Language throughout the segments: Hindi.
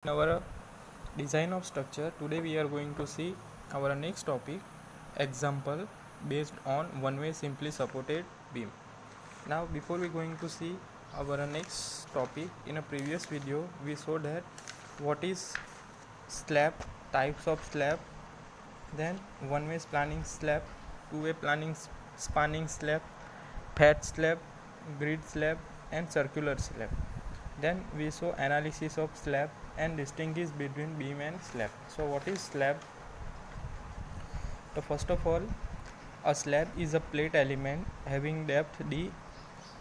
In our design of structure, today we are going to see our next topic, example based on one-way simply supported beam. Now before we going to see our next topic, in a previous video we showed that what is slab, types of slab, then one-way spanning slab, two-way spanning slab, fat slab, grid slab and circular slab. Then we saw analysis of slab and distinguish between beam and slab. So what is slab? So first of all, a slab is a plate element having depth d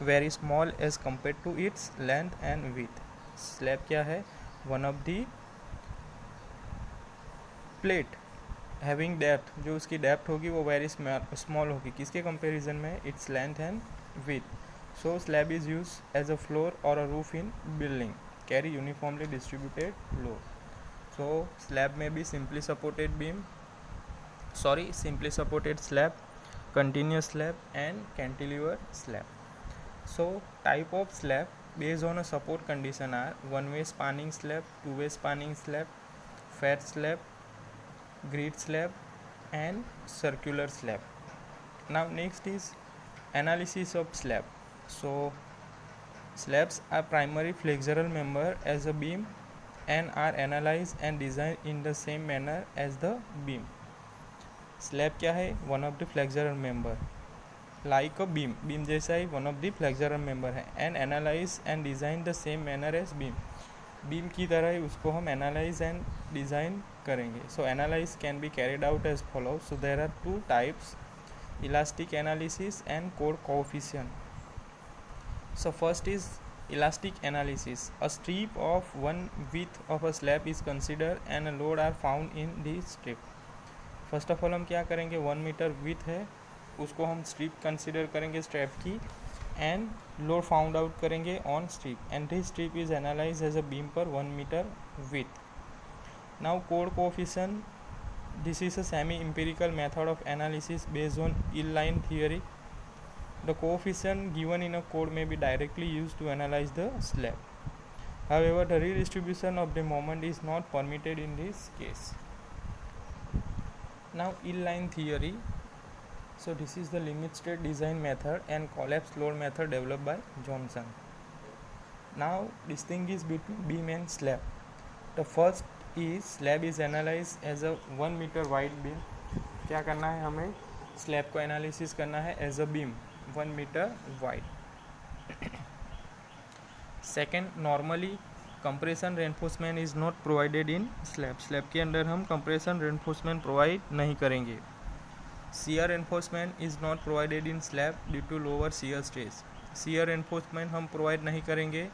very small as compared to its length and width. Slab क्या है? One of the plate having depth, जो उसकी depth होगी वो very small होगी. किसके comparison में? Its length and width. So slab is used as a floor or a roof in building. Carry uniformly distributed load. So slab may be simply supported slab, continuous slab and cantilever slab. So type of slab based on a support condition are one-way spanning slab, two-way spanning slab, fat slab, grid slab and circular slab. Now next is analysis of slab. So slabs are primary flexural member as a beam and are analyzed and designed in the same manner as the beam. Slab क्या है? One of the flexural member, like a beam जैसा ही one of the flexural member है, and analyze and design the same manner as beam की तरह ही उसको हम analyze and design करेंगे. So analyze can be carried out as follows. So there are two types, elastic analysis and chord coefficient. So first is elastic analysis. A strip of one width of a slab is considered and a load are found in the strip. First of all हम क्या करेंगे, 1 मीटर विथ है उसको हम स्ट्रिप कंसिडर करेंगे स्ट्रैप की एंड लोड फाउंड आउट करेंगे on strip and this strip is analyse as a beam पर 1 metre width. Now code coefficient, this is a semi empirical method of analysis based on yield line theory. The coefficient given in a code may be directly used to analyze the slab. However, the redistribution of the moment is not permitted in this case. Now, ill-line theory. So, this is the limit state design method and collapse load method developed by Johnson. Now, distinguish between beam and slab. The first is slab is analyzed as a 1 meter wide beam. क्या करना है हमें? स्लैब को एनालिसिस करना है as a beam 1 metre wide. Second, normally compression reinforcement is not provided in slab के अंदर हम कंप्रेशन रेनफोर्समेंट प्रोवाइड नहीं करेंगे. Shear reinforcement is not provided in slab due to lower shear stress. Shear reinforcement हम प्रोवाइड नहीं करेंगे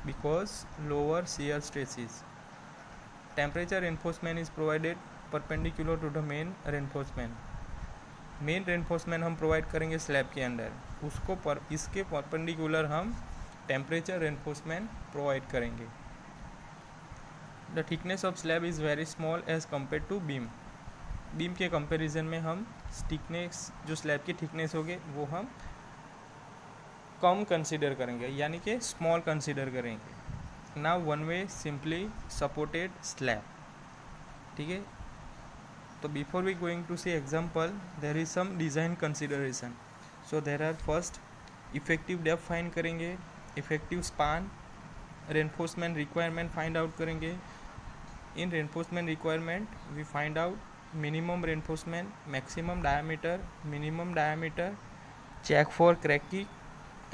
because lower shear stresses. Temperature reinforcement is provided perpendicular to the main reinforcement. Main reinforcement हम प्रोवाइड करेंगे स्लैब के अंदर, उसको इसके परपेंडिकुलर हम टेम्परेचर रेनफोर्समेंट प्रोवाइड करेंगे. The thickness of slab is very small as compare to beam के कंपैरिजन में हम थिकनेस, जो स्लैब की थिकनेस होगी वो हम कम कंसिडर करेंगे, यानी कि स्मॉल कंसिडर करेंगे. Now one way simply supported slab. ठीक है, तो before we going to see example there is some design consideration. So there are first effective depth find करेंगे, effective span, reinforcement requirement find out करेंगे. In reinforcement requirement we find out minimum reinforcement, maximum diameter, minimum diameter, check for cracking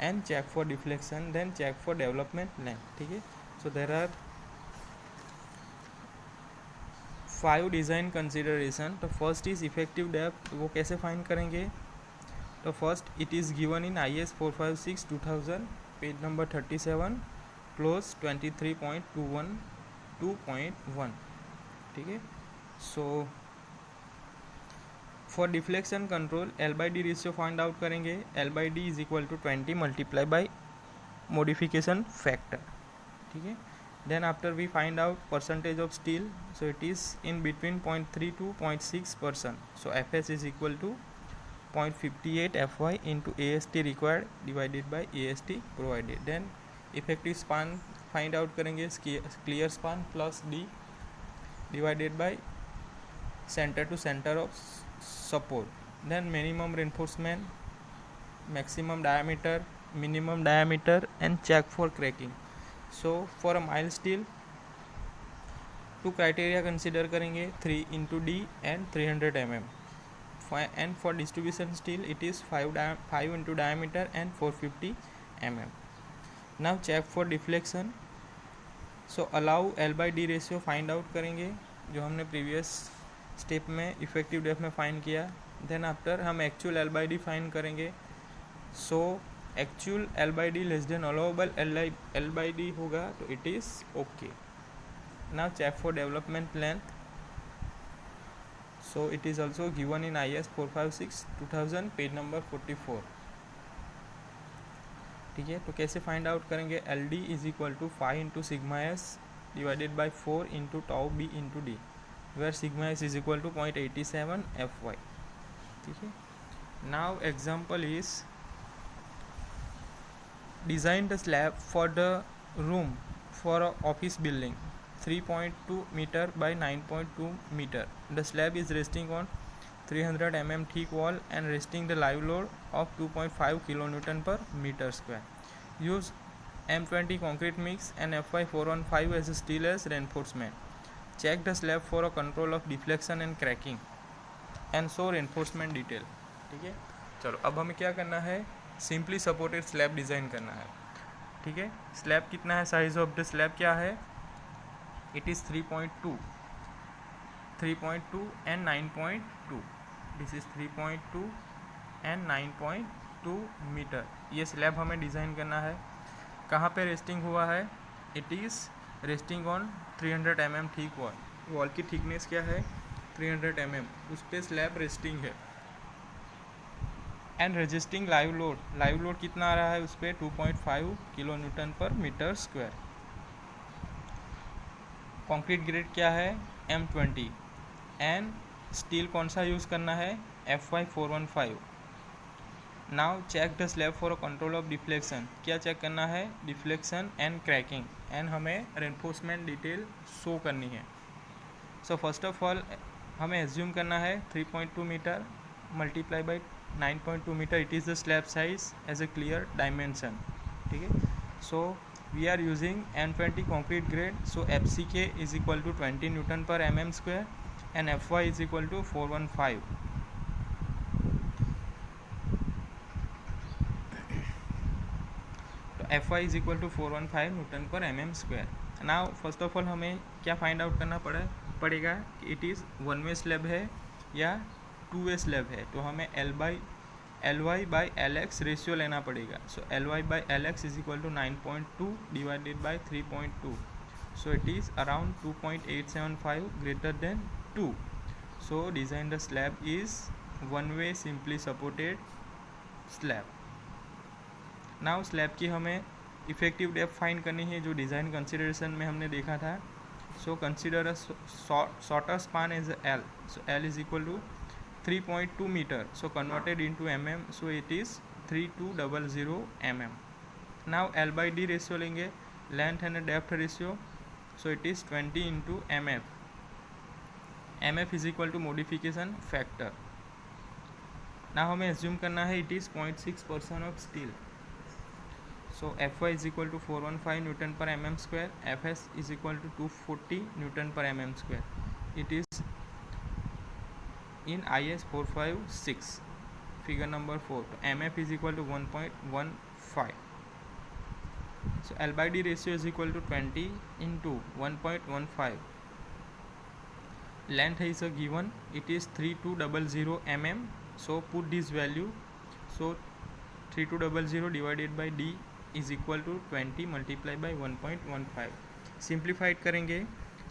and check for deflection, then check for development length. ठीक है, so there are 5 design consideration. तो फर्स्ट इज़ इफेक्टिव डेप्थ. वो कैसे फाइंड करेंगे? तो first it is given in IS 456 2000 page number 37 clause 23.21 2.1. ठीक है, so for deflection control L/D ratio find out करेंगे. L/D is equal to 20 multiply by modification factor. ठीक है, then after we find out percentage of steel, so it is in between 0.3 to 0.6%. so Fs is equal to 0.58 Fy into AST required divided by AST provided. Then effective span find out करेंगे clear span plus D divided by centre to centre of support, then minimum reinforcement, maximum diameter, minimum diameter and check for cracking. So for a mild steel two criteria consider करेंगे 3 into D and 300 mm, and for distribution steel it is 5 into diameter and 450 mm. Now check for deflection. So allow L by D ratio find out करेंगे जो हमने प्रीवियस स्टेप में इफेक्टिव डेप्थ में फाइंड किया. देन आफ्टर हम actual L by D find करेंगे. So actual L by D less than allowable L by D होगा तो it is okay. Now check for development length. So it is also given in IS 456/2000 page number 44. ठीक है, तो कैसे फाइंड आउट करेंगे? LD is equal to 5 into sigma S divided by 4 into tau B into D, where sigma S is equal to 0.87 FY. ठीक है. Now example is design the slab for the room for a office building 3.2 meter by 9.2 meter. The slab is resting on 300 mm thick wall and resting the live load of 2.5 kilonewton per meter square. Use M20 concrete mix and FY 415 as a steel as reinforcement. Check the slab for a control of deflection and cracking and show reinforcement detail. ठीक है, चलो अब हमें क्या करना है? सिंपली सपोर्टेड स्लैब डिज़ाइन करना है. ठीक है, स्लैब कितना है? साइज ऑफ द स्लैब क्या है? It is 3.2 and 9.2. This is 3.2 and 9.2 metre. ये स्लैब हमें डिज़ाइन करना है. कहाँ पे रेस्टिंग हुआ है? It is resting on 300 mm thick wall. Wall की थिकनेस क्या है? 300 mm. उस पर स्लैब रेस्टिंग है. एंड रजिस्टिंग लाइव लोड कितना आ रहा है उस पर? 2.5 kilo newton per metre square. Concrete grade क्या है? M20. एंड स्टील कौन सा यूज़ करना है? FY 415. Now check the slab for a control of deflection. क्या चेक करना है? Deflection and cracking. एंड हमें रेनफोर्समेंट डिटेल शो करनी है. सो फर्स्ट ऑफ ऑल हमें एज्यूम करना है 3.2 metre multiply by 9.2 meter. It is the slab size as a clear dimension. ठीक है, so we are using M20 concrete grade. So FCK is equal to 20 Newton per mm square and FY is equal to 415. तो FY is equal to 415 Newton per mm square. Now first of all हमें क्या फाइंड आउट करना पड़ेगा कि it is one way slab है या 2 स्लैब है. तो हमें LY बाई LX रेशियो लेना पड़ेगा. So LY by LX is equal to 9.2 divided by 3.2. So it is around 2.875 greater than 2. So design the slab is one way simply supported slab. Now slab की हमें इफेक्टिव डेप्थ फाइंड करनी है जो डिज़ाइन कंसिडरेशन में हमने देखा था. So consider a shorter span as L. So L is equal to 3.2 meter. So converted into mm. So it is 3200 mm. Now L by D ratio लेंगे, length and depth ratio. So it is 20 into MF. MF is equal to modification factor. Now हमें assume करना है it is 0.6% of steel. So Fy is equal to 415 Newton per mm square. Fs is equal to 240 Newton per mm square. It is in IS 456 figure number 4. तो MF is equal to 1.15. So L by D ratio is equal to 20 into 1.15. Length is a given, it is 3200 mm. So put this value. So 3200 divided by D is equal to 20 multiplied by 1.15. Simplified करेंगे.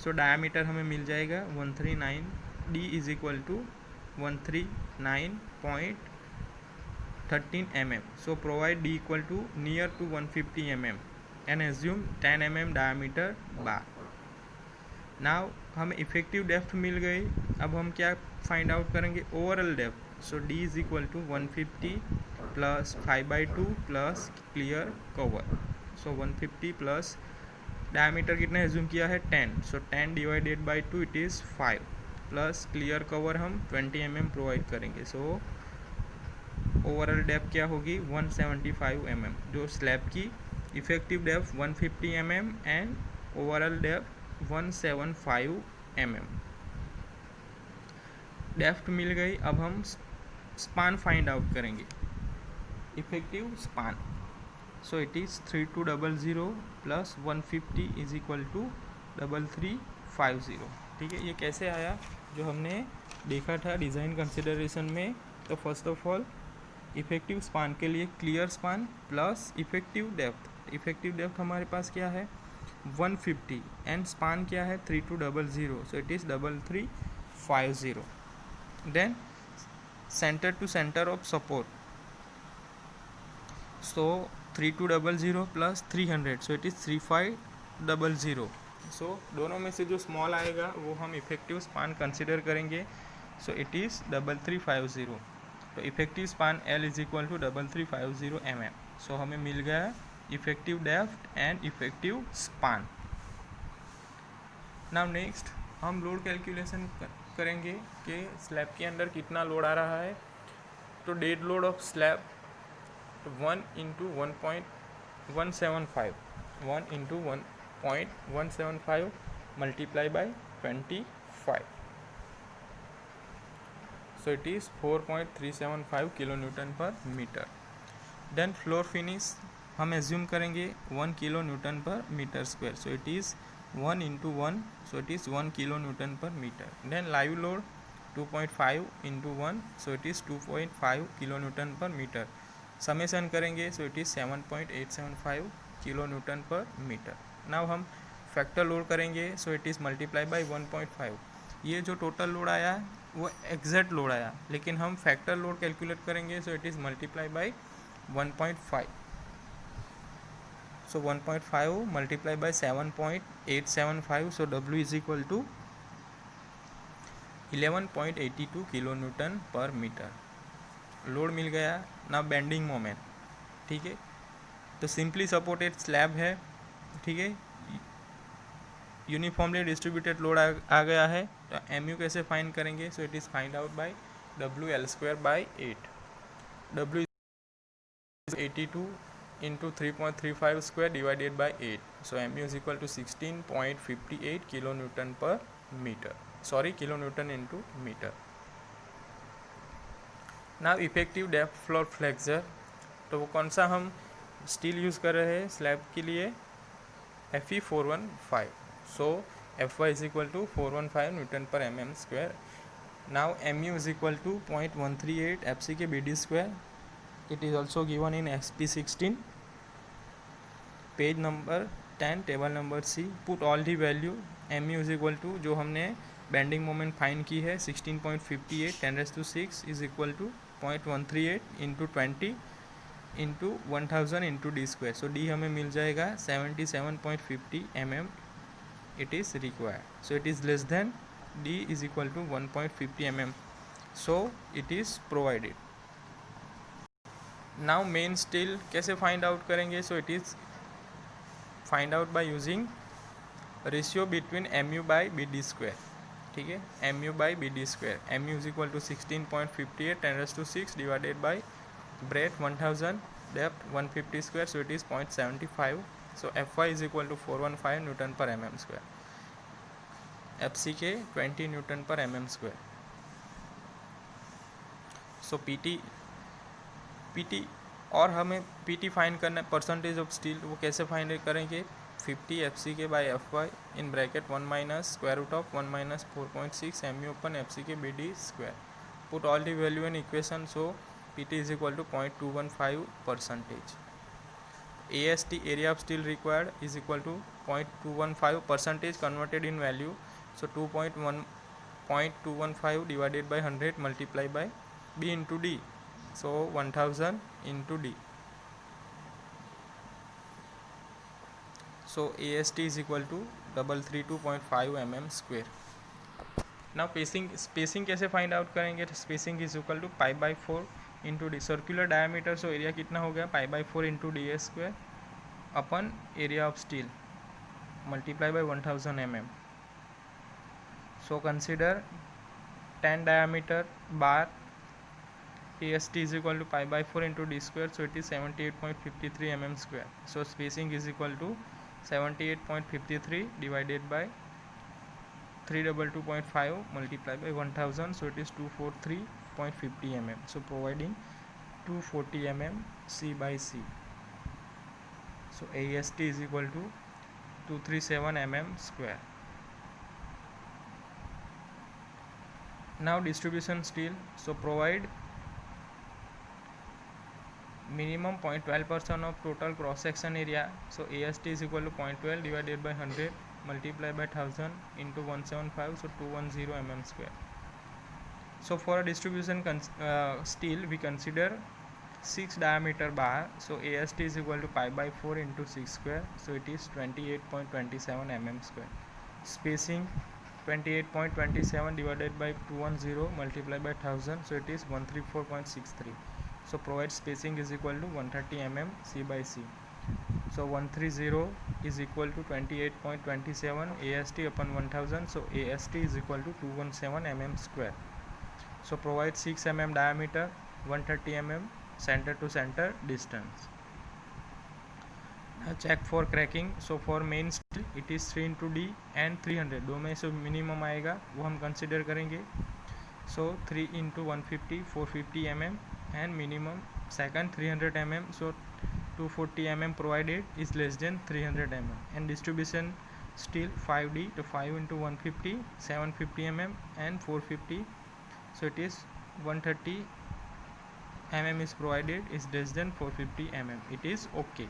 सो डायमीटर हमें मिल जाएगा 139. D is equal to 139.13 mm. So provide D equal to near to 150 mm and assume 10 mm diameter bar. Now हमें इफेक्टिव डेप्थ मिल गई. अब हम क्या फाइंड आउट करेंगे? Overall depth. So D is equal to 150 plus 5/2 plus clear cover. So 150 plus diameter कितना एज्यूम किया है 10, सो 10 divided by 2 it is 5, plus clear cover हम 20 mm प्रोवाइड करेंगे। सो ओवरऑल डेप्थ क्या होगी 175 mm, जो स्लैब की effective depth 150 mm and overall depth 175 mm। Depth मिल गई, अब हम स्पान फाइंड आउट करेंगे, effective span. So it is 3200 plus 150 is equal to 3350। ठीक है, ये कैसे आया जो हमने देखा था डिज़ाइन कंसिडरेशन में। तो first of all effective span के लिए clear span plus effective depth. Effective depth हमारे पास क्या है 150 एंड स्पान क्या है 3200, so it is 3350। Then centre to centre of support, so 3200 plus 300, so it is 3500। सो दोनों में से जो स्मॉल आएगा वो हम इफेक्टिव स्पान कंसिडर करेंगे। So it is 3350। तो effective span L is equal to 3350 mm। So हमें मिल गया effective depth and effective span. Now next हम लोड कैलकुलेशन करेंगे कि स्लैब के अंदर कितना लोड आ रहा है। तो dead load of slab 1 into 1.175, 1 into 1.175 multiply by 25, so it is 4.375 kilo newton per metre. Then floor finish हम एज्यूम करेंगे 1 kilo newton per metre square, so it is 1 into 1, so it is 1 kilo newton per metre. Then live load 2.5 into 1, so it is 2.5 kilo newton per metre. Summation करेंगे so it is 7.875 kilo newton per metre. Now हम फैक्टर लोड करेंगे, so it is multiply by 1.5। ये जो टोटल लोड आया वो एग्जैक्ट लोड आया, लेकिन हम फैक्टर लोड कैलकुलेट करेंगे, so it is multiply by 1.5। So 1.5 multiply by 7.875, so W is equal to 11.82 kilo newton per metre. Load मिल गया। ना बेंडिंग मोमेंट, ठीक है, तो सिंपली सपोर्टेड स्लैब है, ठीक है, यूनिफॉर्मली डिस्ट्रीब्यूटेड लोड आ गया है। तो MU कैसे फाइंड करेंगे, so it is find out by WL² by 8। W is 82 into 3.35 square divided by 8, so MU is equal to 16.58 kilo newton per metre, sorry kilo newton into metre. Now effective depth floor flexure, तो वो कौन सा हम स्टील यूज़ कर रहे हैं स्लैब के लिए, Fe415, so Fy is equal to 415 newton per mm square. Now MU is equal to 0.138 FC k BD square. It is also given in SP16 page number 10 table number C। Put all the value. MU is equal to जो हमने बेंडिंग मोमेंट फाइंड की है 16.58 10⁶ is equal to 0.138 into 20 into 1000 into D square, so D हमें मिल जाएगा 77.50 mm it is required, so it is less than D is equal to 1.50 mm, so it is provided. Now main steel कैसे फाइंड आउट करेंगे, so it is find out by using ratio between MU by BD square, ठीक है, MU by BD square. MU is equal to 16.58 10⁶ divided by breadth 1000, depth 150 square, so it is 0.75, so Fy is equal to 415 newton per mm square, FC के 20 न्यूटन पर mm स्क्वायर। सो PT और हमें PT फाइंड करना है परसेंटेज ऑफ स्टील, वो कैसे फाइंड करेंगे 50 FC k by Fy in bracket 1 minus square root of 1 minus 4.6 MU upon FC k BD square. Put all the value in equation, so PT is equal to 0.215%। AST area of steel required is equal to 0.215% converted in value, so 0.215 divided by 100 multiply by B into D, so 1000 into D, so AST is equal to 332.5 mm square। now spacing कैसे फाइंड आउट करेंगे, तो spacing is equal to π/4 into D, circular diameter, so area कितना हो गया π/4 इंटू ds स्क्वायर अपन area of steel, multiply by 1000 mm. So consider 10 diameter bar, AST is equal to pi by 4 into d square, so it is 78.53 mm square. So spacing is equal to 78.53 divided by 322.5 multiplied by 1000, so it is 243.50 mm. So providing 240 mm C by C. So AST is equal to 237 mm square. Now distribution steel. So provide minimum 0.12% of total cross section area. So AST is equal to 0.12 divided by 100 multiplied by 1000 into 175, so 210 mm square. So for a distribution steel, we consider 6 diameter bar. So AST is equal to pi by 4 into 6 square, so it is 28.27 mm square. Spacing 28.27 divided by 210 multiplied by 1000, so it is 134.63. So provide spacing is equal to 130 mm C by C. So 130 is equal to 28.27 AST upon 1000, so AST is equal to 217 mm square. So provide 6 mm diameter, 130 mm center to center distance. Now check for cracking. So for main steel it is 3 into D and 300, दो में से मिनिमम आएगा वो हम कंसिडर करेंगे. So 3 into 150 450 mm and minimum second 300 mm, so 240 mm provided is less than 300 mm. And distribution steel 5D, to 5 into 150 750 mm and 450, so it is 130 mm is provided is less than 450 mm. It is okay.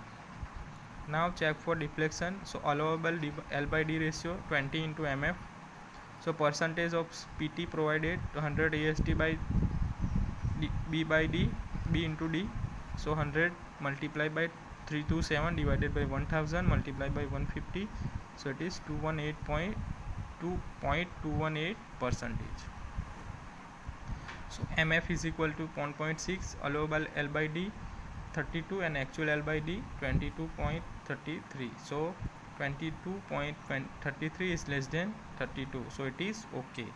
Now check for deflection. So allowable L by D ratio 20 into MF. So percentage of PT provided 100 AST by B by D, B into D. So 100 multiplied by 327 divided by 1000 multiplied by 150, so it is 218.218 percentage. So MF is equal to 1.6, allowable L by D 32 and actual L by D 22.33. So 22.33 is less than 32, so it is okay.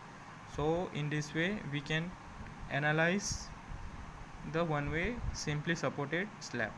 So in this way we can analyze the one way simply supported slab.